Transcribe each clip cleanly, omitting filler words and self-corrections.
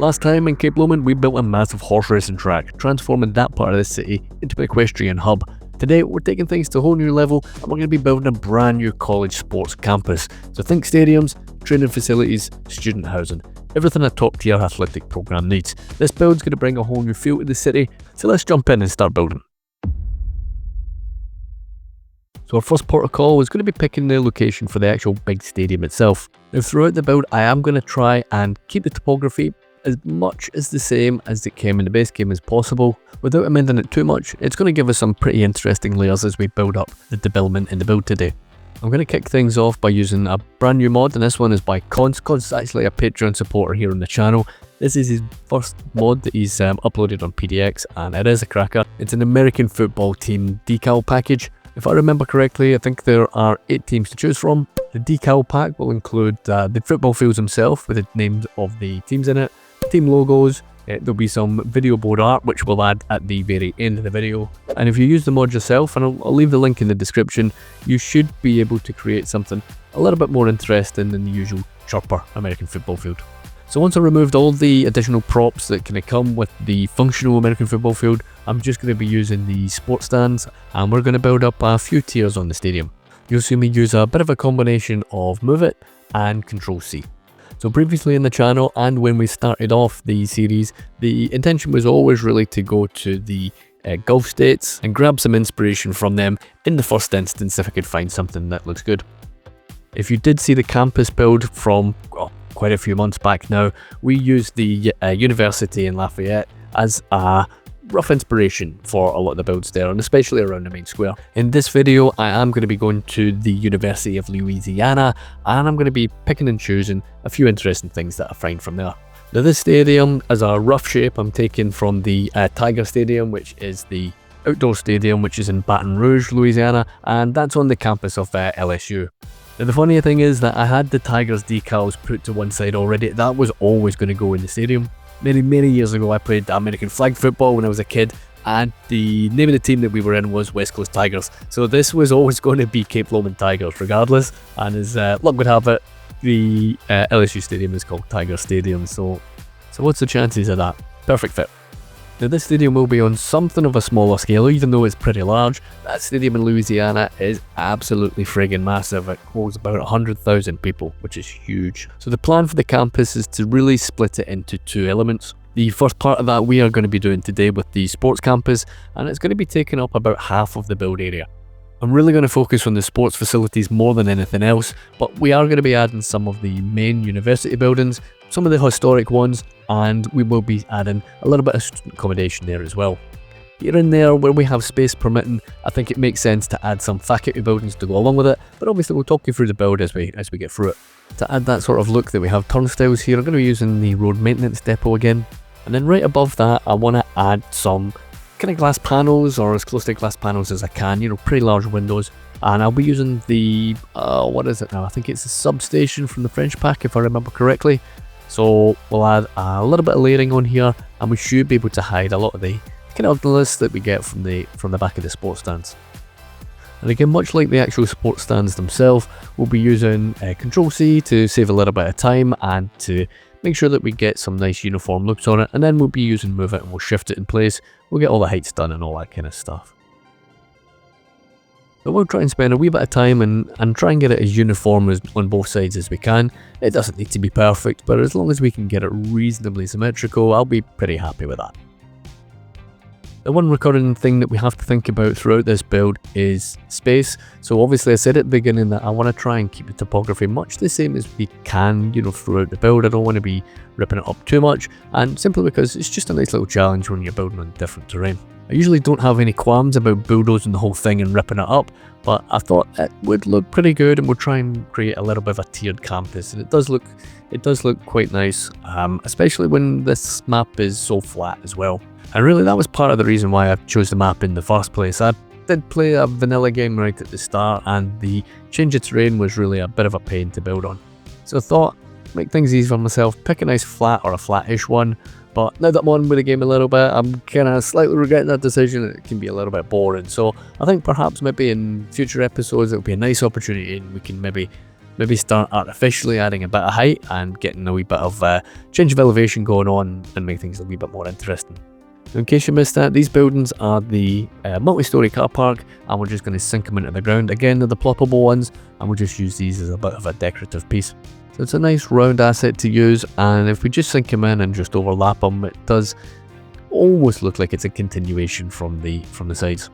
Last time in Cape Lomond, we built a massive horse racing track, transforming that part of the city into an equestrian hub. Today, we're taking things to a whole new level and we're going to be building a brand new college sports campus. So think stadiums, training facilities, student housing, everything a top tier athletic program needs. This build's going to bring a whole new feel to the city, so let's jump in and start building. So our first protocol is going to be picking the location for the actual big stadium itself. Now throughout the build, I am going to try and keep the topography as much as the same as it came in the base game as possible, without amending it too much. It's going to give us some pretty interesting layers as we build up the development in the build today. I'm going to kick things off by using a brand new mod, and this one is by Cons. Cons is actually a Patreon supporter here on the channel. This is his first mod that he's uploaded on PDX, and it is a cracker. It's an American football team decal package. If I remember correctly, I think there are 8 teams to choose from. The decal pack will include the football fields themselves with the names of the teams in it, team logos. There'll be some video board art which we'll add at the very end of the video. And if you use the mod yourself, and I'll leave the link in the description, you should be able to create something a little bit more interesting than the usual chirper American football field. So once I removed all the additional props that kind of come with the functional American football field, I'm just going to be using the sports stands, and we're going to build up a few tiers on the stadium. You'll see me use a bit of a combination of Move It and Control C. So previously in the channel and when we started off the series, the intention was always really to go to the Gulf states and grab some inspiration from them in the first instance if I could find something that looks good. If you did see the campus build from quite a few months back now, we used the university in Lafayette as a rough inspiration for a lot of the builds there, and especially around the main square. In this video, I am going to be going to the University of Louisiana, and I'm going to be picking and choosing a few interesting things that I find from there. Now this stadium is a rough shape I'm taking from the Tiger Stadium, which is the outdoor stadium which is in Baton Rouge, Louisiana, and that's on the campus of LSU. Now the funny thing is that I had the Tigers decals put to one side already. That was always going to go in the stadium. Many years ago I played American flag football when I was a kid, and the name of the team that we were in was West Coast Tigers. So this was always going to be Cape Lomond Tigers regardless, and as luck would have it, the LSU stadium is called Tiger Stadium, so what's the chances of that? Perfect fit. Now this stadium will be on something of a smaller scale, even though it's pretty large. That stadium in Louisiana is absolutely friggin' massive. It holds about 100,000 people, which is huge. So the plan for the campus is to really split it into 2 elements. The first part of that we are going to be doing today with the sports campus, and it's going to be taking up about half of the build area. I'm really going to focus on the sports facilities more than anything else, but we are going to be adding some of the main university buildings, some of the historic ones, and we will be adding a little bit of student accommodation there as well. Here and there, where we have space permitting, I think it makes sense to add some faculty buildings to go along with it, but obviously we'll talk you through the build as we get through it. To add that sort of look that we have turnstiles here, I'm going to be using the road maintenance depot again, and then right above that I want to add some kind of glass panels, or as close to glass panels as I can, you know, pretty large windows. And I'll be using the, what is it now? I think it's a substation from the French pack if I remember correctly. So we'll add a little bit of layering on here, and we should be able to hide a lot of the kind of ugliness that we get from the back of the sports stands. And again, much like the actual sports stands themselves, we'll be using Control C to save a little bit of time and to make sure that we get some nice uniform looks on it, and then we'll be using Move It and we'll shift it in place. We'll get all the heights done and all that kind of stuff. So we'll try and spend a wee bit of time and try and get it as uniform as on both sides as we can. It doesn't need to be perfect, but as long as we can get it reasonably symmetrical, I'll be pretty happy with that. The one recurring thing that we have to think about throughout this build is space. So obviously I said at the beginning that I want to try and keep the topography much the same as we can, you know, throughout the build. I don't want to be ripping it up too much, and simply because it's just a nice little challenge when you're building on different terrain. I usually don't have any qualms about bulldozing the whole thing and ripping it up, but I thought it would look pretty good, and we'll try and create a little bit of a tiered campus, and it does look quite nice, especially when this map is so flat as well. And really that was part of the reason why I chose the map in the first place. I did play a vanilla game right at the start, and the change of terrain was really a bit of a pain to build on. So I thought, make things easy for myself, pick a nice flat or a flat-ish one. But now that I'm on with the game a little bit, I'm kind of slightly regretting that decision. It can be a little bit boring. So I think perhaps maybe in future episodes it'll be a nice opportunity, and we can maybe maybe start artificially adding a bit of height and getting a wee bit of change of elevation going on and make things a wee bit more interesting. In case you missed that, these buildings are the multi-storey car park, and we're just going to sink them into the ground. Again, they're the ploppable ones, and we'll just use these as a bit of a decorative piece. So it's a nice round asset to use, and if we just sink them in and just overlap them, it does almost look like it's a continuation from the sides.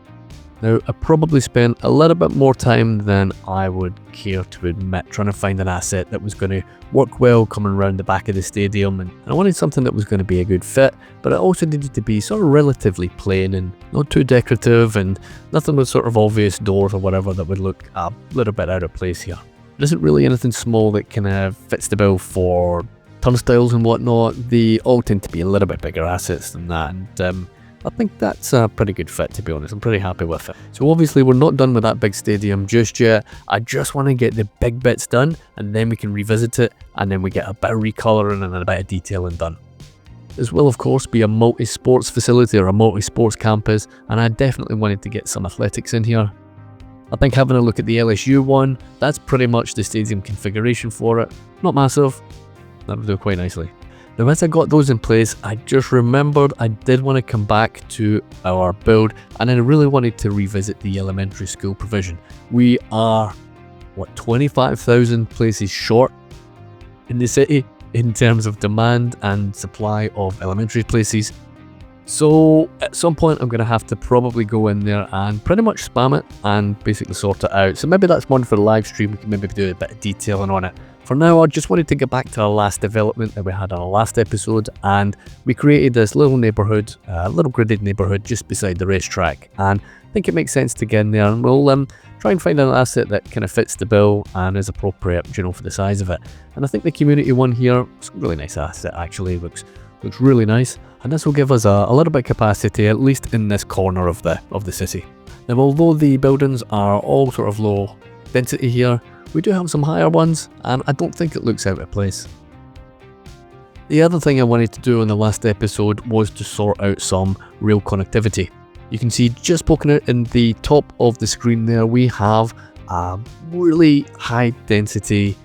Now, I probably spent a little bit more time than I would care to admit trying to find an asset that was going to work well coming around the back of the stadium, and I wanted something that was going to be a good fit, but it also needed to be sort of relatively plain and not too decorative, and nothing with sort of obvious doors or whatever that would look a little bit out of place here. There isn't really anything small that kind of fits the bill for turnstiles and whatnot. They all tend to be a little bit bigger assets than that, and I think that's a pretty good fit, to be honest. I'm pretty happy with it. So obviously we're not done with that big stadium just yet. I just want to get the big bits done, and then we can revisit it, and then we get a bit of recolouring and a bit of detailing done. This will of course be a multi-sports facility or a multi-sports campus, and I definitely wanted to get some athletics in here. I think having a look at the LSU one, that's pretty much the stadium configuration for it. Not massive, that'll do quite nicely. Now, as I got those in place, I just remembered I did want to come back to our build, and I really wanted to revisit the elementary school provision. We are, 25,000 places short in the city in terms of demand and supply of elementary places. So at some point I'm going to have to probably go in there and pretty much spam it and basically sort it out. So maybe that's one for the live stream. We can maybe do a bit of detailing on it. For now, I just wanted to get back to our last development that we had on our last episode, and we created this little neighbourhood, little gridded neighbourhood just beside the racetrack, and I think it makes sense to get in there, and we'll try and find an asset that kind of fits the bill and is appropriate, for the size of it. And I think the community one here is a really nice asset actually, looks really nice, and this will give us a little bit of capacity, at least in this corner of the city. Now, although the buildings are all sort of low density here, we do have some higher ones, and I don't think it looks out of place. The other thing I wanted to do in the last episode was to sort out some rail connectivity. You can see just poking out in the top of the screen there, we have a really high density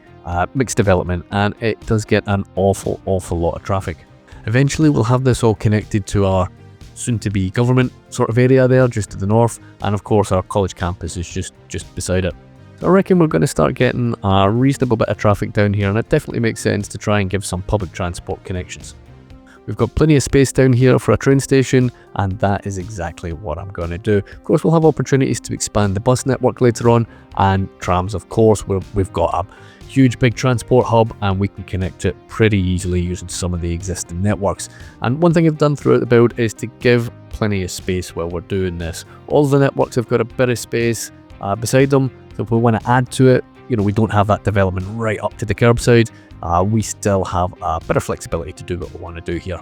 mixed development, and it does get an awful lot of traffic. Eventually we'll have this all connected to our soon-to-be government sort of area there just to the north, and of course our college campus is just beside it. So I reckon we're going to start getting a reasonable bit of traffic down here, and it definitely makes sense to try and give some public transport connections. We've got plenty of space down here for a train station, and that is exactly what I'm going to do. Of course, we'll have opportunities to expand the bus network later on, and trams, of course, where we've got a huge big transport hub, and we can connect it pretty easily using some of the existing networks. And one thing I've done throughout the build is to give plenty of space while we're doing this. All the networks have got a bit of space beside them. So if we want to add to it, we don't have that development right up to the curbside. We still have a bit of flexibility to do what we want to do here.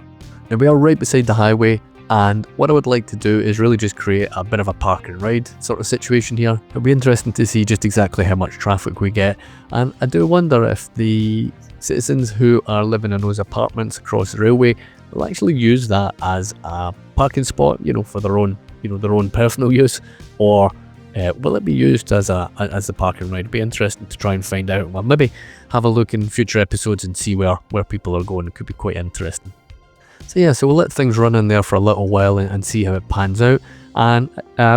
Now, we are right beside the highway, and what I would like to do is really just create a bit of a park and ride sort of situation here. It'll be interesting to see just exactly how much traffic we get, and I do wonder if the citizens who are living in those apartments across the railway will actually use that as a parking spot, for their own personal use, or will it be used as a parking ride? It'd be interesting to try and find out. We'll maybe have a look in future episodes and see where people are going. It could be quite interesting. So yeah, so we'll let things run in there for a little while and see how it pans out. And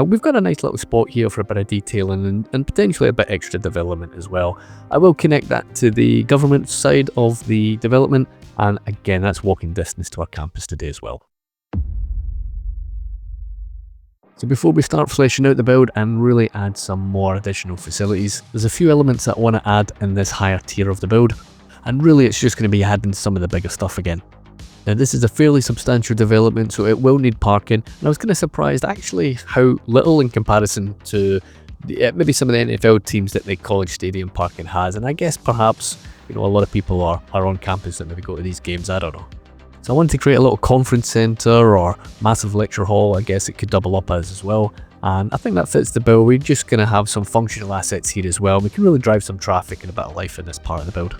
we've got a nice little spot here for a bit of detailing and potentially a bit extra development as well. I will connect that to the government side of the development, and again, that's walking distance to our campus today as well. So before we start fleshing out the build and really add some more additional facilities, there's a few elements that I want to add in this higher tier of the build, and really it's just going to be adding some of the bigger stuff again. Now, this is a fairly substantial development, so it will need parking, and I was kind of surprised actually how little in comparison to maybe some of the NFL teams that the college stadium parking has, and I guess perhaps a lot of people are on campus that maybe go to these games, I don't know. So I wanted to create a little conference centre or massive lecture hall, I guess it could double up as well. And I think that fits the bill. We're just going to have some functional assets here as well. We can really drive some traffic and a bit of life in this part of the build.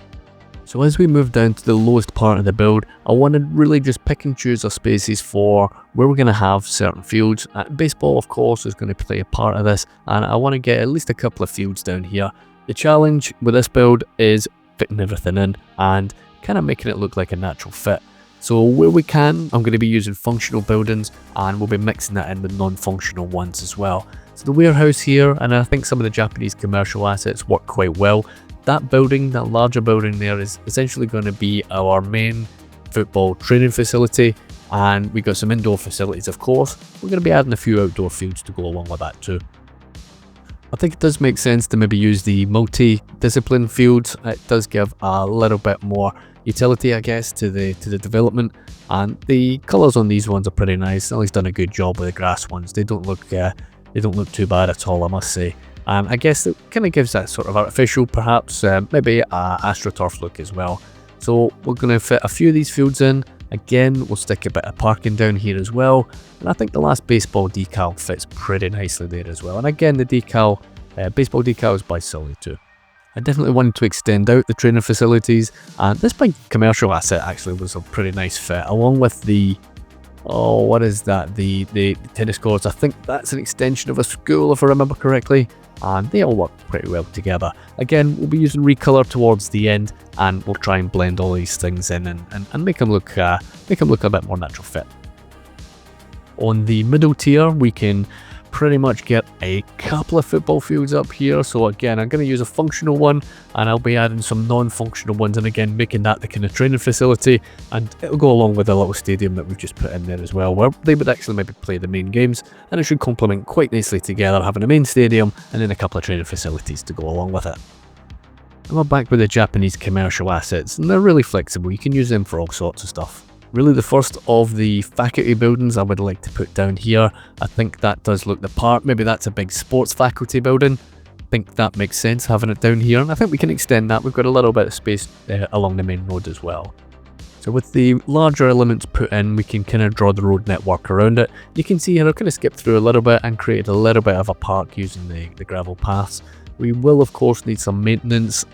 So as we move down to the lowest part of the build, I want to really just pick and choose our spaces for where we're going to have certain fields. Baseball, of course, is going to play a part of this. And I want to get at least a couple of fields down here. The challenge with this build is fitting everything in and kind of making it look like a natural fit. So where we can, I'm going to be using functional buildings and we'll be mixing that in with non-functional ones as well. So the warehouse here, and I think some of the Japanese commercial assets work quite well. That building, that larger building there, is essentially going to be our main football training facility, and we've got some indoor facilities of course. We're going to be adding a few outdoor fields to go along with that too. I think it does make sense to maybe use the multi-discipline fields. It does give a little bit more utility, I guess, to the development, and the colours on these ones are pretty nice. Ellie's done a good job with the grass ones. They don't look too bad at all, I must say. I guess it kind of gives that sort of artificial, perhaps maybe a AstroTurf look as well. So we're going to fit a few of these fields in. Again, we'll stick a bit of parking down here as well. And I think the last baseball decal fits pretty nicely there as well. And again, the decal, baseball decal is by Sully too. I definitely wanted to extend out the training facilities, and this big commercial asset actually was a pretty nice fit, along with the, oh, what is that? The tennis courts. I think that's an extension of a school if I remember correctly, and they all work pretty well together. Again, we'll be using recolor towards the end, and we'll try and blend all these things in and make them look a bit more natural fit. On the middle tier, we can pretty much get a couple of football fields up here. So again, I'm going to use a functional one, and I'll be adding some non-functional ones, and again making that the kind of training facility, and it'll go along with a little stadium that we've just put in there as well, where they would actually maybe play the main games, and it should complement quite nicely together, having a main stadium and then a couple of training facilities to go along with it. And we're back with the Japanese commercial assets, and they're really flexible. You can use them for all sorts of stuff. Really the first of the faculty buildings I would like to put down here. I think that does look the part. Maybe that's a big sports faculty building. I think that makes sense having it down here, and I think we can extend that. We've got a little bit of space along the main road as well. So with the larger elements put in, we can kind of draw the road network around it. You can see here I've kind of skipped through a little bit and created a little bit of a park using the gravel paths. We will of course need some maintenance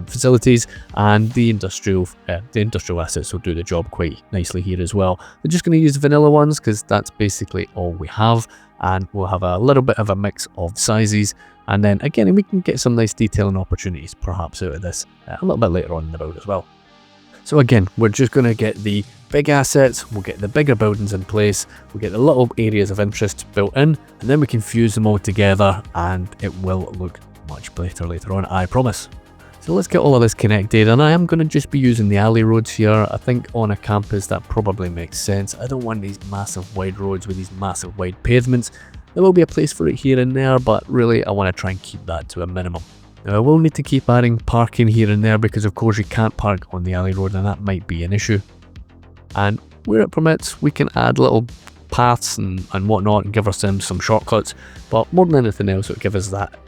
facilities, and the industrial assets will do the job quite nicely here as well. We're just going to use vanilla ones because that's basically all we have, and we'll have a little bit of a mix of sizes, and then again we can get some nice detailing opportunities perhaps out of this a little bit later on in the build as well. So again, we're just going to get the big assets, we'll get the bigger buildings in place, we'll get the little areas of interest built in, and then we can fuse them all together and it will look much better later on, I promise. So let's get all of this connected, and I am going to just be using the alley roads here. I think on a campus that probably makes sense. I don't want these massive wide roads with these massive wide pavements. There will be a place for it here and there, but really I want to try and keep that to a minimum. Now I will need to keep adding parking here and there because of course you can't park on the alley road, and that might be an issue. And where it permits, we can add little paths and whatnot and give ourselves some shortcuts, but more than anything else it will give us that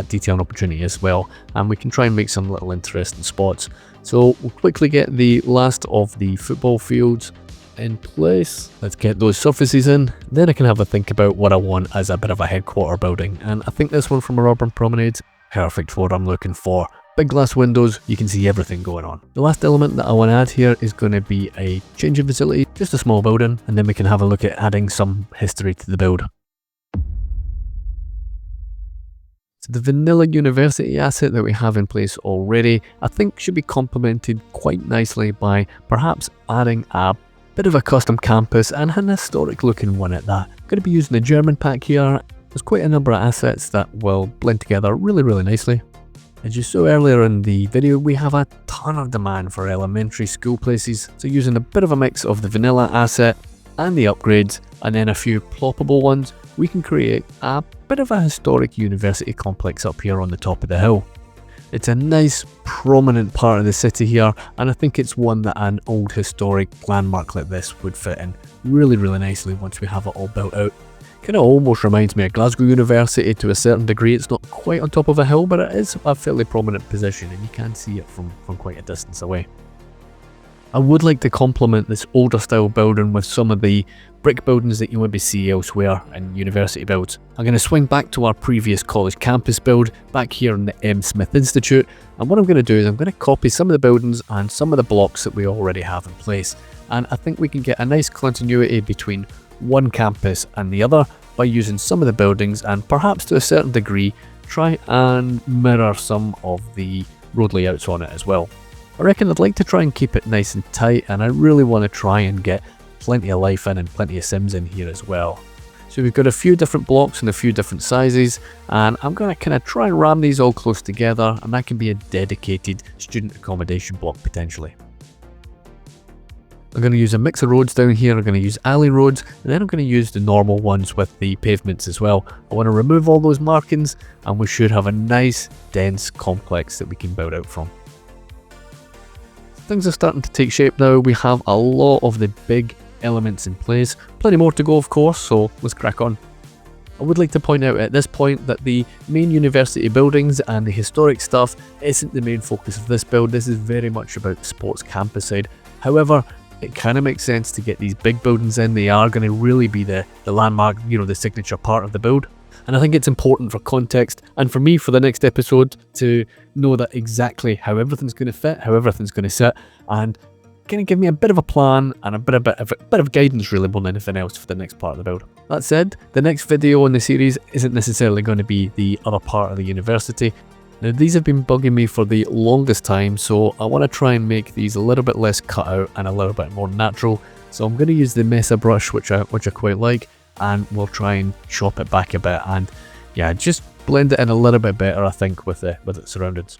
detailing opportunity as well, and we can try and make some little interesting spots. So we'll quickly get the last of the football fields in place. Let's get those surfaces in, then I can have a think about what I want as a bit of a headquarter building, and I think this one from our urban promenade, perfect for what I'm looking for. Big glass windows, you can see everything going on. The last element that I want to add here is going to be a changing facility, just a small building, and then we can have a look at adding some history to the build. So the vanilla university asset that we have in place already, I think should be complemented quite nicely by perhaps adding a bit of a custom campus and an historic looking one at that. I'm going to be using the German pack here. There's quite a number of assets that will blend together really nicely. As you saw earlier in the video, we have a ton of demand for elementary school places, so using a bit of a mix of the vanilla asset and the upgrades, and then a few ploppable ones, we can create a bit of a historic university complex up here on the top of the hill. It's a nice prominent part of the city here, and I think it's one that an old historic landmark like this would fit in really nicely once we have it all built out. Kind of almost reminds me of Glasgow University to a certain degree. It's not quite on top of a hill, but it is a fairly prominent position and you can see it from quite a distance away. I would like to complement this older style building with some of the brick buildings that you maybe see elsewhere in university builds. I'm going to swing back to our previous college campus build back here in the M. Smith Institute, and what I'm going to do is I'm going to copy some of the buildings and some of the blocks that we already have in place, and I think we can get a nice continuity between one campus and the other by using some of the buildings and perhaps to a certain degree try and mirror some of the road layouts on it as well. I reckon I'd like to try and keep it nice and tight, and I really want to try and get plenty of life in and plenty of sims in here as well. So we've got a few different blocks and a few different sizes, and I'm going to kind of try and ram these all close together, and that can be a dedicated student accommodation block potentially. I'm going to use a mix of roads down here. I'm going to use alley roads, and then I'm going to use the normal ones with the pavements as well. I want to remove all those markings, and we should have a nice dense complex that we can build out from. Things are starting to take shape now. We have a lot of the big elements in place. Plenty more to go, of course, so let's crack on. I would like to point out at this point that the main university buildings and the historic stuff isn't the main focus of this build. This is very much about the sports campus side. However, it kind of makes sense to get these big buildings in. They are going to really be the landmark, the signature part of the build. And I think it's important for context and for me for the next episode to know that exactly how everything's going to fit, how everything's going to sit, and kind of give me a bit of a plan and a bit of guidance really more than anything else for the next part of the build. That said, the next video in the series isn't necessarily going to be the other part of the university. Now these have been bugging me for the longest time, so I want to try and make these a little bit less cut out and a little bit more natural. So I'm going to use the Mesa brush, which I quite like, and we'll try and chop it back a bit and yeah, just blend it in a little bit better I think with its surroundings.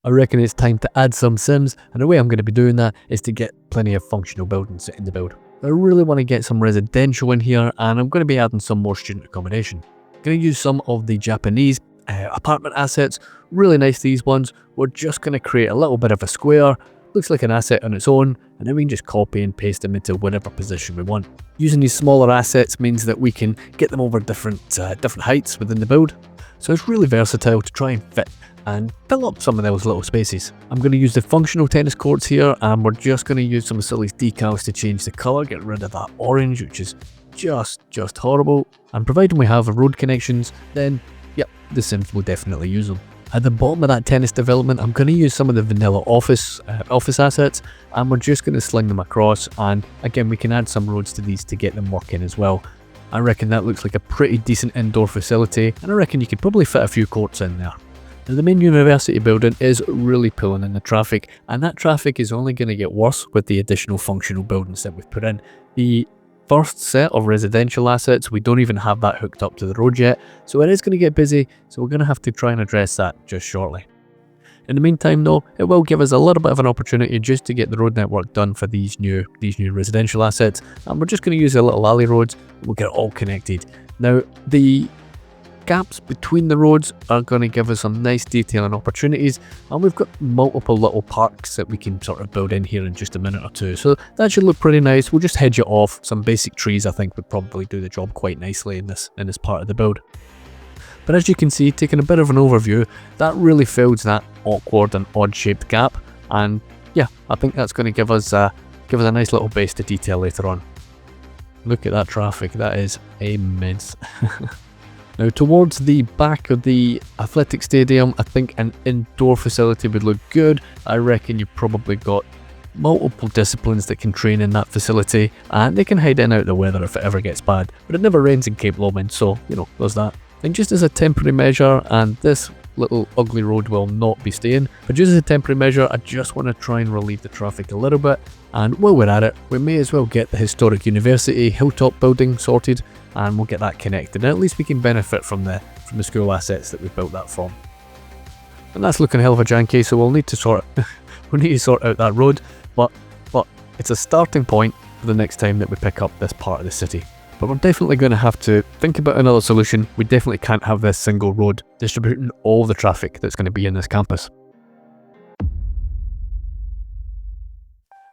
I reckon it's time to add some sims, and the way I'm going to be doing that is to get plenty of functional buildings in the build. I really want to get some residential in here, and I'm going to be adding some more student accommodation. I'm going to use some of the Japanese apartment assets, really nice these ones. We're just going to create a little bit of a square. Looks like an asset on its own, and then we can just copy and paste them into whatever position we want. Using these smaller assets means that we can get them over different heights within the build, so it's really versatile to try and fit and fill up some of those little spaces. I'm going to use the functional tennis courts here, and we're just going to use some of Sully's decals to change the colour, get rid of that orange, which is just horrible. And providing we have road connections, then yep, the sims will definitely use them. At the bottom of that tennis development, I'm going to use some of the vanilla office assets, and we're just going to sling them across, and again we can add some roads to these to get them working as well. I reckon that looks like a pretty decent indoor facility, and I reckon you could probably fit a few courts in there. Now the main university building is really pulling in the traffic, and that traffic is only going to get worse with the additional functional buildings that we've put in. The first set of residential assets, we don't even have that hooked up to the road yet, so it is going to get busy, so we're going to have to try and address that just shortly. In the meantime though, it will give us a little bit of an opportunity just to get the road network done for these new residential assets, and we're just going to use a little alley roads, and we'll get it all connected. Now the gaps between the roads are going to give us some nice detail and opportunities, and we've got multiple little parks that we can sort of build in here in just a minute or two, so that should look pretty nice. We'll just hedge it off. Some basic trees I think would probably do the job quite nicely in this part of the build. But as you can see, taking a bit of an overview, that really fills that awkward and odd shaped gap, and yeah, I think that's going to give us a nice little base to detail later on. Look at that traffic, that is immense. Now towards the back of the athletic stadium, I think an indoor facility would look good. I reckon you've probably got multiple disciplines that can train in that facility, and they can hide in out the weather if it ever gets bad. But it never rains in Cape Lomond, so there's that. And just as a temporary measure, and this little ugly road will not be staying, but just as a temporary measure, I just want to try and relieve the traffic a little bit. And while we're at it, we may as well get the historic university hilltop building sorted, and we'll get that connected, and at least we can benefit from the school assets that we built that from. And that's looking a hell of a janky, so we'll need to sort out that road, but it's a starting point for the next time that we pick up this part of the city. But we're definitely going to have to think about another solution. We definitely can't have this single road distributing all the traffic that's going to be in this campus.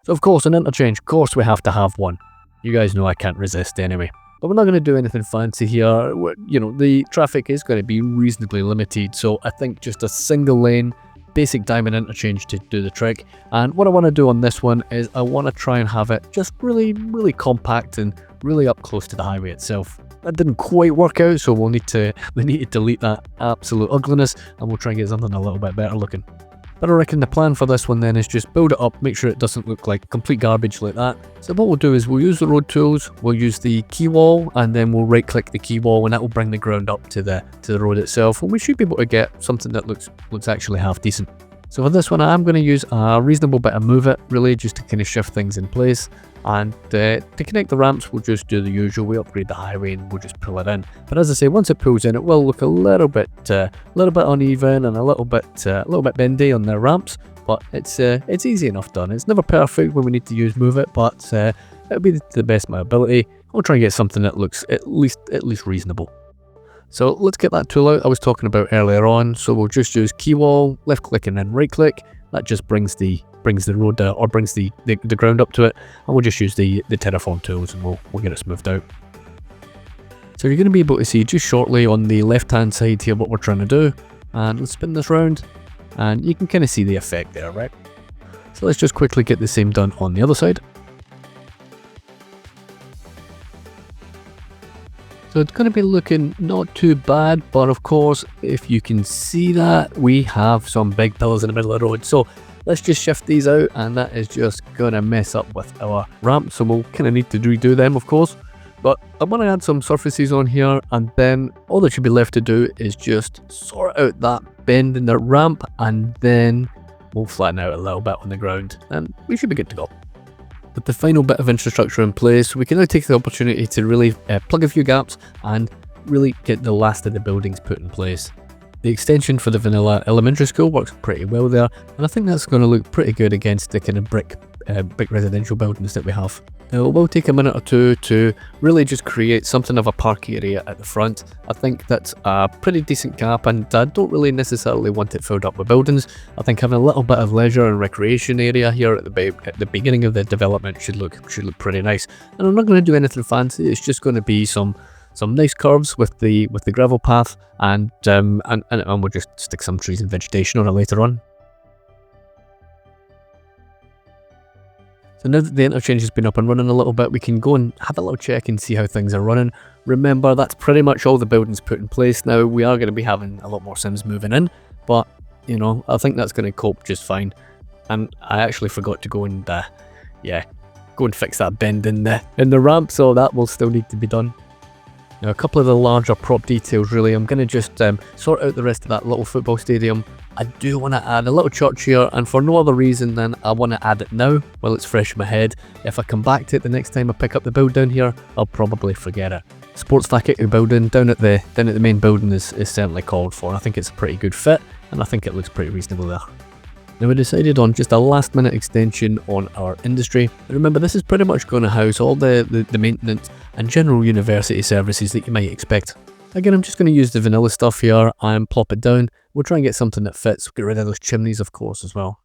So of course, an interchange, of course we have to have one. You guys know I can't resist anyway. But we're not going to do anything fancy here. The traffic is going to be reasonably limited, so I think just a single lane, basic diamond interchange to do the trick. And what I want to do on this one is I want to try and have it just really, really compact and really up close to the highway itself. That didn't quite work out, so we need to delete that absolute ugliness, and we'll try and get something a little bit better looking. But I reckon the plan for this one then is just build it up, make sure it doesn't look like complete garbage like that. So what we'll do is we'll use the road tools, we'll use the key wall, and then we'll right click the key wall, and that will bring the ground up to the road itself, and we should be able to get something that looks actually half decent. So for this one, I'm going to use a reasonable bit of Move It, really, just to kind of shift things in place. And to connect the ramps, we'll just do the usual. We upgrade the highway and we'll just pull it in. But as I say, once it pulls in, it will look a little bit uneven and a little bit bendy on the ramps. But it's easy enough done. It's never perfect when we need to use Move It, but it'll be to the best of my ability. I'll try and get something that looks at least reasonable. So let's get that tool out I was talking about earlier on. So we'll just use key wall, left click and then right click. That just brings the road or brings the ground up to it. And we'll just use the terraform tools and we'll get it smoothed out. So you're going to be able to see just shortly on the left hand side here what we're trying to do. And let's spin this round and you can kind of see the effect there, right? So let's just quickly get the same done on the other side. So it's going to be looking not too bad, but of course, if you can see that, we have some big pillars in the middle of the road. So let's just shift these out, and that is just going to mess up with our ramp. So we'll kind of need to redo them, of course. But I want to add some surfaces on here, and then all that should be left to do is just sort out that bend in the ramp, and then we'll flatten out a little bit on the ground, and we should be good to go. With the final bit of infrastructure in place, we can now take the opportunity to really plug a few gaps and really get the last of the buildings put in place. The extension for the vanilla elementary school works pretty well there, and I think that's going to look pretty good against the kind of brick residential buildings that we have. Now, it will take a minute or two to really just create something of a park area at the front. I think that's a pretty decent gap, and I don't really necessarily want it filled up with buildings. I think having a little bit of leisure and recreation area here at the beginning of the development should look pretty nice. And I'm not going to do anything fancy. It's just going to be some nice curves with the gravel path, and we'll just stick some trees and vegetation on it later on. So now that the interchange has been up and running a little bit, we can go and have a little check and see how things are running. Remember, that's pretty much all the buildings put in place now. We are going to be having a lot more Sims moving in, but you know, I think that's going to cope just fine. And I actually forgot to go and fix that bend in the ramp, so that will still need to be done. Now, a couple of the larger prop details really, I'm going to just sort out the rest of that little football stadium. I do want to add a little church here, and for no other reason than I want to add it now while it's fresh in my head. If I come back to it the next time I pick up the build down here, I'll probably forget it. Sports faculty building down at the main building is certainly called for. I think it's a pretty good fit, and I think it looks pretty reasonable there. Now, we decided on just a last minute extension on our industry. Remember, this is pretty much going to house all the maintenance and general university services that you might expect. Again, I'm just going to use the vanilla stuff here and plop it down. We'll try and get something that fits. Get rid of those chimneys, of course, as well.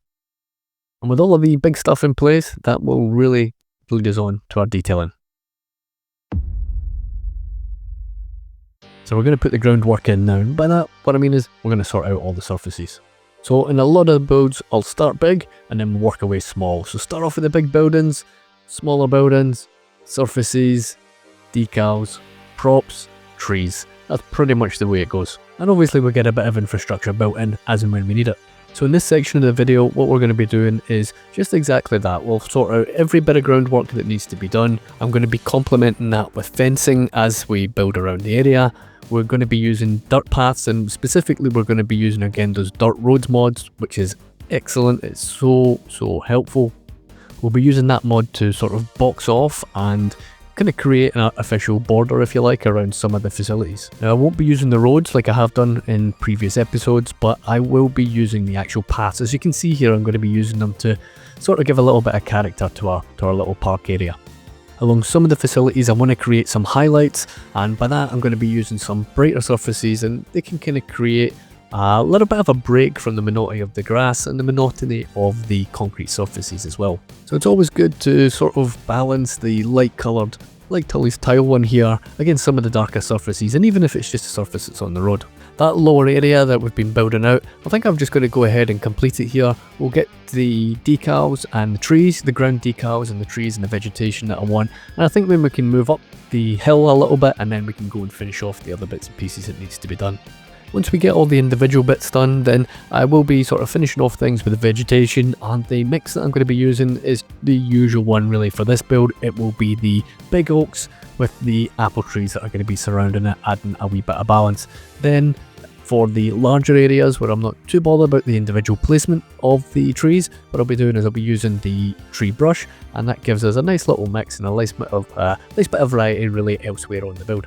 And with all of the big stuff in place, that will really lead us on to our detailing. So we're going to put the groundwork in now. And by that, what I mean is we're going to sort out all the surfaces. So in a lot of builds, I'll start big and then work away small. So start off with the big buildings, smaller buildings, surfaces, decals, props, trees. That's pretty much the way it goes. And obviously we'll get a bit of infrastructure built in as and when we need it. So in this section of the video, what we're going to be doing is just exactly that. We'll sort out every bit of groundwork that needs to be done. I'm going to be complementing that with fencing as we build around the area. We're going to be using dirt paths, and specifically we're going to be using again those dirt roads mods, which is excellent. It's so helpful. We'll be using that mod to sort of box off and kind of create an artificial border, if you like, around some of the facilities. Now, I won't be using the roads like I have done in previous episodes, but I will be using the actual paths. As you can see here, I'm going to be using them to sort of give a little bit of character to our little park area. Along some of the facilities, I want to create some highlights, and by that I'm going to be using some brighter surfaces, and they can kind of create a little bit of a break from the monotony of the grass and the monotony of the concrete surfaces as well. So it's always good to sort of balance the light coloured, like Tully's tile one here, against some of the darker surfaces, and even if it's just a surface that's on the road. That lower area that we've been building out, I think I'm just going to go ahead and complete it here. We'll get the decals and the trees, the ground decals and the trees and the vegetation that I want. And I think then we can move up the hill a little bit, and then we can go and finish off the other bits and pieces that needs to be done. Once we get all the individual bits done, then I will be sort of finishing off things with the vegetation, and the mix that I'm going to be using is the usual one really for this build. It will be the big oaks with the apple trees that are going to be surrounding it, adding a wee bit of balance. Then for the larger areas where I'm not too bothered about the individual placement of the trees, what I'll be doing is I'll be using the tree brush, and that gives us a nice little mix and a nice bit of variety really elsewhere on the build.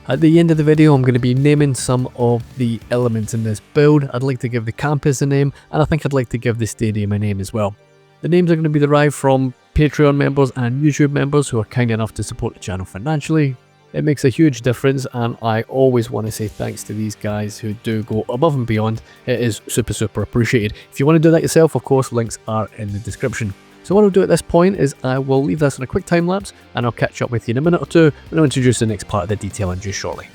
At the end of the video, I'm going to be naming some of the elements in this build. I'd like to give the campus a name, and I think I'd like to give the stadium a name as well. The names are going to be derived from Patreon members and YouTube members who are kind enough to support the channel financially. It makes a huge difference, and I always want to say thanks to these guys who do go above and beyond. It is super appreciated. If you want to do that yourself, of course, links are in the description. So what I'll do at this point is I will leave this on a quick time lapse, and I'll catch up with you in a minute or two, and I'll introduce the next part of the detailing just shortly.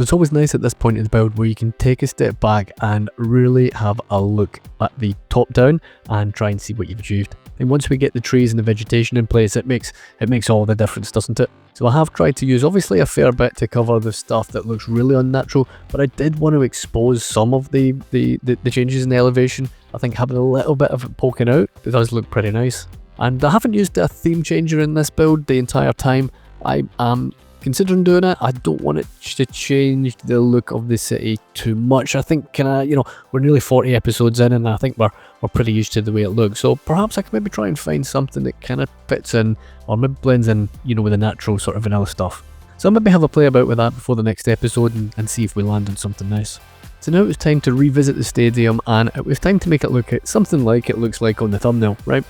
So it's always nice at this point in the build where you can take a step back and really have a look at the top down and try and see what you've achieved. And once we get the trees and the vegetation in place, it makes all the difference, doesn't it? So I have tried to use obviously a fair bit to cover the stuff that looks really unnatural, but I did want to expose some of the changes in the elevation. I think having a little bit of it poking out, it does look pretty nice. And I haven't used a theme changer in this build the entire time. I am considering doing it. I don't want it to change the look of the city too much. I think we're nearly 40 episodes in, and I think we're pretty used to the way it looks. So perhaps I can maybe try and find something that kind of fits in, or maybe blends in, with the natural sort of vanilla stuff. So I'll maybe have a play about with that before the next episode and see if we land on something nice. So now it was time to revisit the stadium, and it was time to make it look something like it looks like on the thumbnail, right?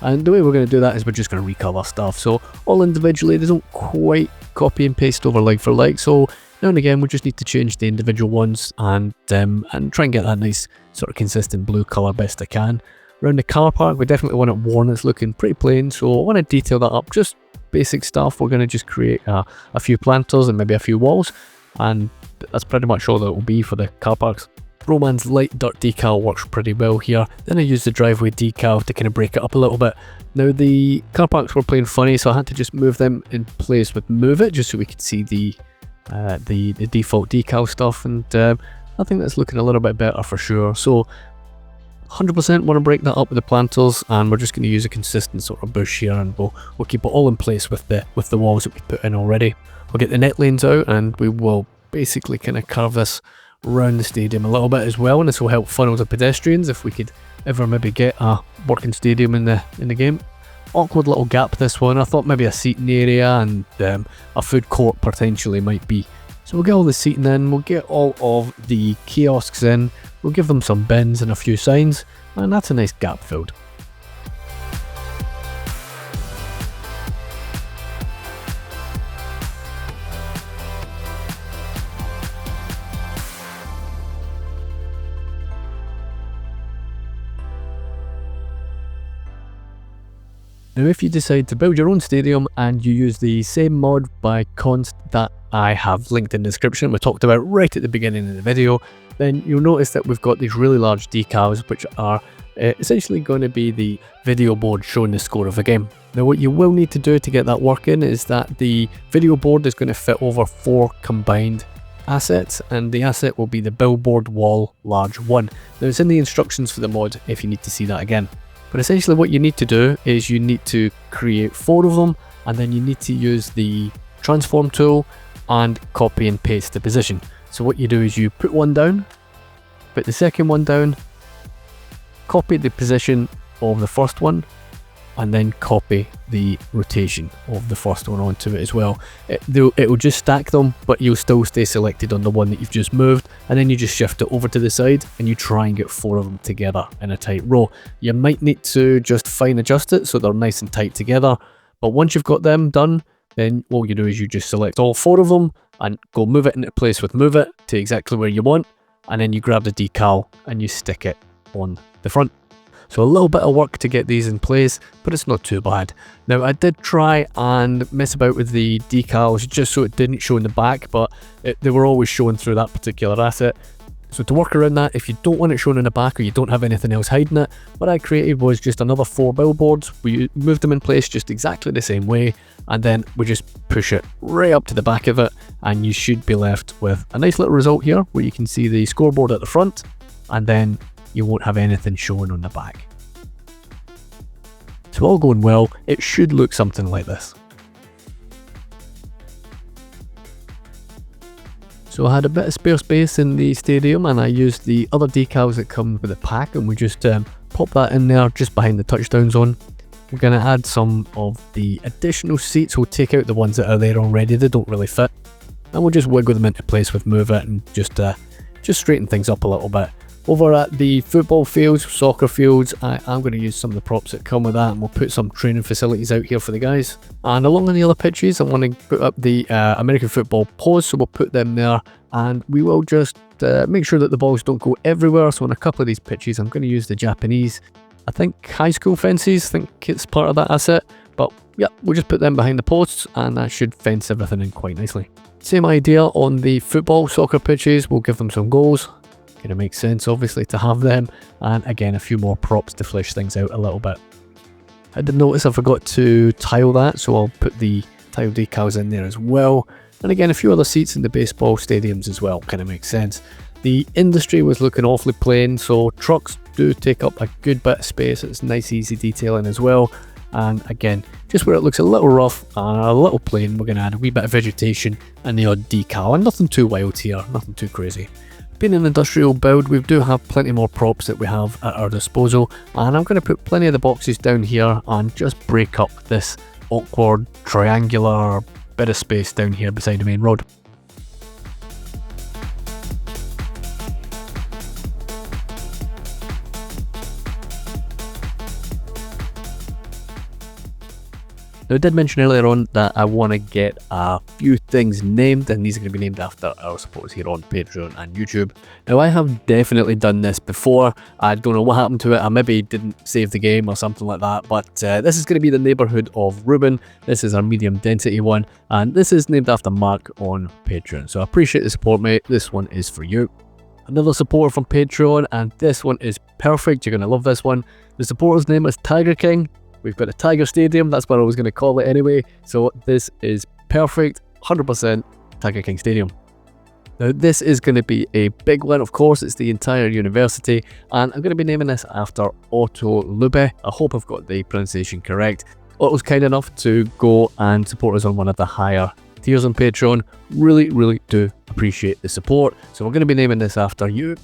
And the way we're going to do that is we're just going to recover stuff. So all individually, they don't quite copy and paste over like for like. So now and again, we just need to change the individual ones and try and get that nice sort of consistent blue colour best I can. Around the car park, we definitely want it worn. It's looking pretty plain. So I want to detail that up. Just basic stuff. We're going to just create a few planters and maybe a few walls. And that's pretty much all that it will be for the car parks. Roman's light dirt decal works pretty well here. Then I used the driveway decal to kind of break it up a little bit. Now the car parks were playing funny, so I had to just move them in place with Move It, just so we could see the default decal stuff, and I think that's looking a little bit better for sure. So 100% want to break that up with the planters, and we're just going to use a consistent sort of bush here, and we'll keep it all in place with the walls that we put in already. We'll get the net lanes out, and we will basically kind of carve this around the stadium a little bit as well, and this will help funnel the pedestrians if we could ever maybe get a working stadium in the game. Awkward little gap, this one. I thought maybe a seating area and a food court potentially might be. So we'll get all the seating in, we'll get all of the kiosks in, we'll give them some bins and a few signs, and that's a nice gap filled. Now if you decide to build your own stadium and you use the same mod by Const that I have linked in the description, we talked about right at the beginning of the video, then you'll notice that we've got these really large decals which are essentially going to be the video board showing the score of the game. Now what you will need to do to get that working is that the video board is going to fit over 4 combined assets, and the asset will be the billboard wall large 1. Now it's in the instructions for the mod if you need to see that again. But essentially what you need to do is you need to create 4 of them, and then you need to use the transform tool and copy and paste the position. So what you do is you put one down, put the second one down, copy the position of the first one, and then copy the rotation of the first one onto it as well. It will just stack them, but you'll still stay selected on the one that you've just moved, and then you just shift it over to the side and you try and get 4 of them together in a tight row. You might need to just fine adjust it so they're nice and tight together, but once you've got them done, then all you do is you just select all 4 of them and go move it into place with Move It to exactly where you want, and then you grab the decal and you stick it on the front. So a little bit of work to get these in place, but it's not too bad. Now I did try and mess about with the decals just so it didn't show in the back, but they were always showing through that particular asset. So to work around that, if you don't want it shown in the back or you don't have anything else hiding it, what I created was just another 4 billboards. We moved them in place just exactly the same way, and then we just push it right up to the back of it, and you should be left with a nice little result here where you can see the scoreboard at the front, and then you won't have anything showing on the back. So all going well, it should look something like this. So I had a bit of spare space in the stadium, and I used the other decals that come with the pack, and we just pop that in there just behind the touchdown zone. We're going to add some of the additional seats. We'll take out the ones that are there already, they don't really fit, and we'll just wiggle them into place with Move It and just straighten things up a little bit. Over at the football fields, soccer fields, I'm going to use some of the props that come with that, and we'll put some training facilities out here for the guys. And along on the other pitches, I want to put up the American football paws, so we'll put them there, and we will just make sure that the balls don't go everywhere. So on a couple of these pitches, I'm going to use the Japanese, I think high school fences, I think it's part of that asset, but yeah, we'll just put them behind the posts and that should fence everything in quite nicely. Same idea on the football, soccer pitches, we'll give them some goals. Kind of makes sense obviously to have them, and again a few more props to flesh things out a little bit. I did notice I forgot to tile that, so I'll put the tile decals in there as well. And again a few other seats in the baseball stadiums as well, kind of makes sense. The industry was looking awfully plain, so trucks do take up a good bit of space. It's nice easy detailing as well. And again, just where it looks a little rough and a little plain, we're going to add a wee bit of vegetation and the odd decal, and nothing too wild here, nothing too crazy. Being an industrial build, we do have plenty more props that we have at our disposal, and I'm going to put plenty of the boxes down here and just break up this awkward triangular bit of space down here beside the main road. Now, I did mention earlier on that I want to get a few things named, and these are going to be named after our supporters here on Patreon and YouTube. Now, I have definitely done this before. I don't know what happened to it. I maybe didn't save the game or something like that, but this is going to be the neighbourhood of Ruben. This is our medium density one, and this is named after Mark on Patreon. So I appreciate the support, mate. This one is for you. Another supporter from Patreon, and this one is perfect. You're going to love this one. The supporter's name is Tiger King. We've got a Tiger Stadium, that's what I was going to call it anyway, so this is perfect, 100% Tiger King Stadium. Now this is going to be a big one, of course, it's the entire university, and I'm going to be naming this after Otto Lube. I hope I've got the pronunciation correct. Otto's kind enough to go and support us on one of the higher tiers on Patreon. Really do appreciate the support, so we're going to be naming this after you,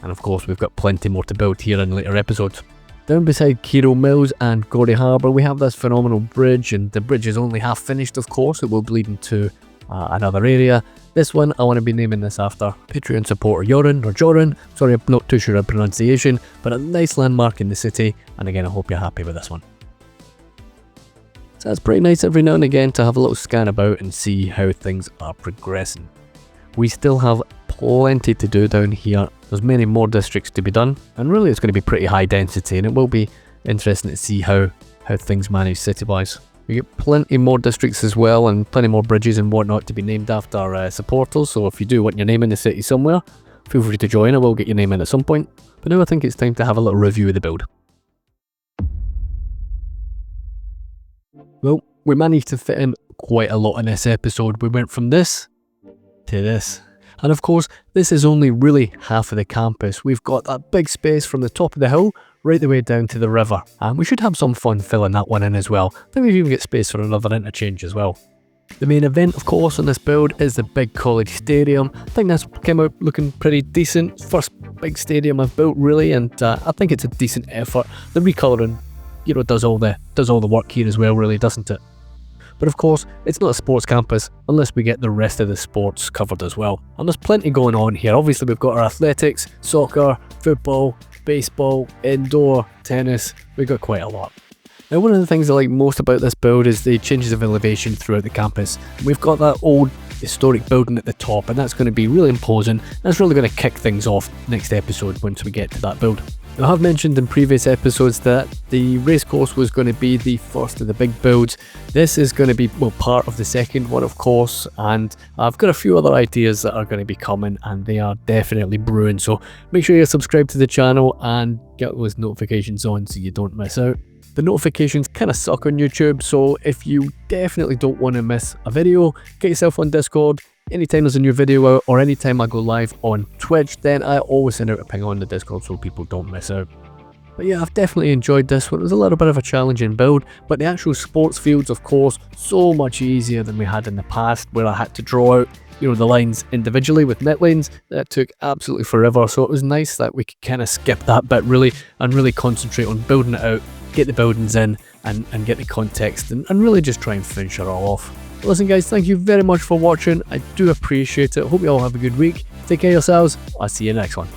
and of course we've got plenty more to build here in later episodes. Down beside Kiro Mills and Gorey Harbour, we have this phenomenal bridge, and the bridge is only half finished, of course. It will bleed into another area. This one, I want to be naming this after Patreon supporter Joran. Sorry, I'm not too sure of pronunciation, but a nice landmark in the city, and again, I hope you're happy with this one. So it's pretty nice every now and again to have a little scan about and see how things are progressing. We still have plenty to do down here. There's many more districts to be done, and really it's going to be pretty high density, and it will be interesting to see how things manage city-wise. We get plenty more districts as well, and plenty more bridges and whatnot to be named after supporters, so if you do want your name in the city somewhere, feel free to join. I will get your name in at some point. But now I think it's time to have a little review of the build. Well, we managed to fit in quite a lot in this episode. We went from this to this. And of course, this is only really half of the campus. We've got that big space from the top of the hill right the way down to the river. And we should have some fun filling that one in as well. I think we've even got space for another interchange as well. The main event, of course, on this build is the big college stadium. I think this came out looking pretty decent. First big stadium I've built, really, and I think it's a decent effort. The recolouring, does all the work here as well, really, doesn't it? But of course, it's not a sports campus unless we get the rest of the sports covered as well. And there's plenty going on here. Obviously, we've got our athletics, soccer, football, baseball, indoor, tennis. We've got quite a lot. Now, one of the things I like most about this build is the changes of elevation throughout the campus. We've got that old historic building at the top, and that's going to be really imposing. That's really going to kick things off next episode once we get to that build. Now, I have mentioned in previous episodes that the racecourse was going to be the first of the big builds. This is going to be, well, part of the second one, of course, and I've got a few other ideas that are going to be coming, and they are definitely brewing, so make sure you subscribe to the channel and get those notifications on so you don't miss out. The notifications kind of suck on YouTube, so if you definitely don't want to miss a video, get yourself on Discord. Anytime there's a new video out, or anytime I go live on Twitch, then I always send out a ping on the Discord so people don't miss out. But yeah, I've definitely enjoyed this one. It was a little bit of a challenging build, but the actual sports fields, of course, so much easier than we had in the past, where I had to draw out, the lines individually with net lanes. That took absolutely forever, so it was nice that we could kind of skip that bit really, and really concentrate on building it out, get the buildings in, and get the context, and really just try and finish it all off. Listen guys, thank you very much for watching. I do appreciate it. Hope you all have a good week. Take care of yourselves. I'll see you next one.